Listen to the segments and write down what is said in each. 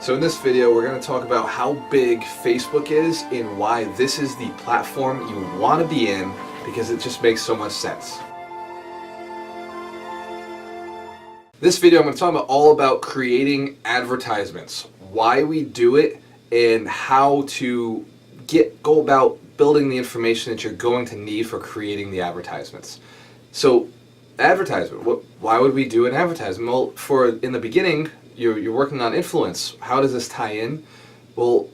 So in this video, we're going to talk about how big Facebook is and why this is the platform you want to be in, because it just makes so much sense. This video, I'm going to talk all about creating advertisements, why we do it, and how to go about building the information that you're going to need for creating the advertisements. So, advertisement. Why would we do an advertisement? Well, in the beginning, you're working on influence. How does this tie in? Well,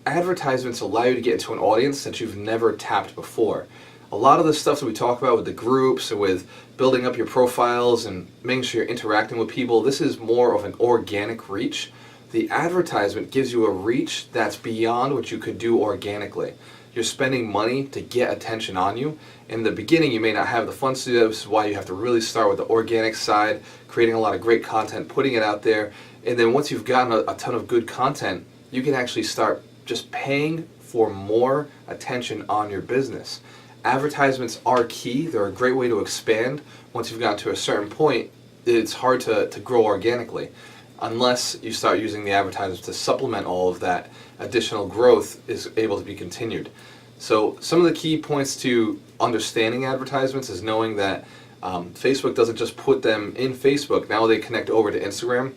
advertisements allow you to get into an audience that you've never tapped before. A lot of the stuff that we talk about with the groups and with building up your profiles and making sure you're interacting with people, this is more of an organic reach. The advertisement gives you a reach that's beyond what you could do organically. You're spending money to get attention on you. In the beginning, you may not have the funds to do that. This is why you have to really start with the organic side, creating a lot of great content, putting it out there. And then once you've gotten a ton of good content, you can actually start just paying for more attention on your business. Advertisements are key. They're a great way to expand. Once you've gotten to a certain point, it's hard to grow organically unless you start using the advertisements to supplement all of that. Additional growth is able to be continued. So some of the key points to understanding advertisements is knowing that Facebook doesn't just put them in Facebook. Now they connect over to Instagram.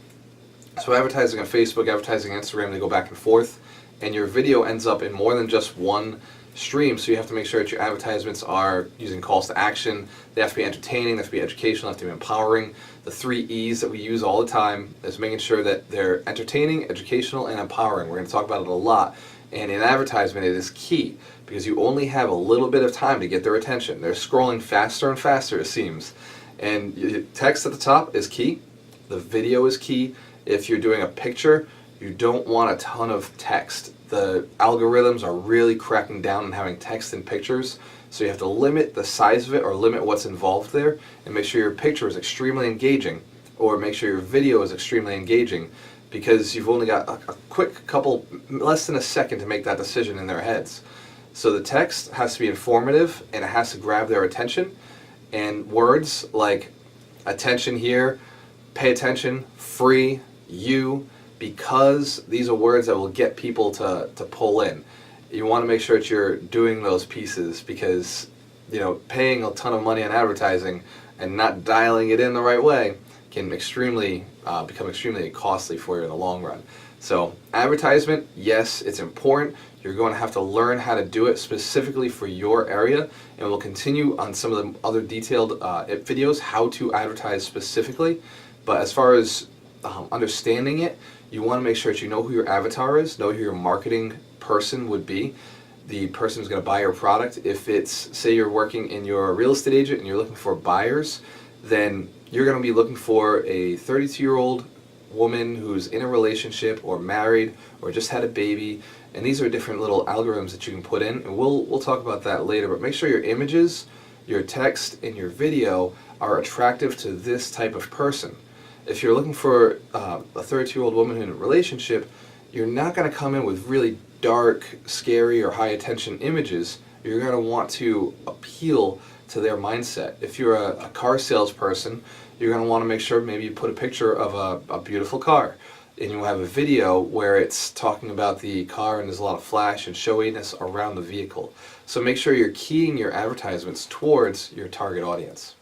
So advertising on Facebook, advertising on Instagram, they go back and forth, and your video ends up in more than just one stream. So you have to make sure that your advertisements are using calls to action. They have to be entertaining, they have to be educational, they have to be empowering. The 3 E's that we use all the time is making sure that they're entertaining, educational, and empowering. We're going to talk about it a lot. And in advertisement, it is key because you only have a little bit of time to get their attention. They're scrolling faster and faster, it seems. And text at the top is key. The video is key. If you're doing a picture, you don't want a ton of text. The algorithms are really cracking down on having text in pictures, so you have to limit the size of it or limit what's involved there, and make sure your picture is extremely engaging, or make sure your video is extremely engaging, because you've only got a quick couple, less than a second to make that decision in their heads. So the text has to be informative, and it has to grab their attention, and words like attention here, pay attention, free, you, because these are words that will get people to pull in. You want to make sure that you're doing those pieces, because paying a ton of money on advertising and not dialing it in the right way can become extremely costly for you in the long run. So advertisement, yes, it's important. You're going to have to learn how to do it specifically for your area, and we'll continue on some of the other detailed videos how to advertise specifically. But as far as understanding it, you want to make sure that you know who your avatar is, know who your marketing person would be, the person who's going to buy your product. If it's, say you're working in your real estate agent and you're looking for buyers, then you're going to be looking for a 32-year-old woman who's in a relationship or married or just had a baby, and these are different little algorithms that you can put in, and we'll talk about that later. But make sure your images, your text, and your video are attractive to this type of person. If you're looking for a 32-year-old woman in a relationship, you're not going to come in with really dark, scary, or high attention images. You're going to want to appeal to their mindset. If you're a car salesperson, you're going to want to make sure maybe you put a picture of a beautiful car, and you have a video where it's talking about the car and there's a lot of flash and showiness around the vehicle. So make sure you're keying your advertisements towards your target audience.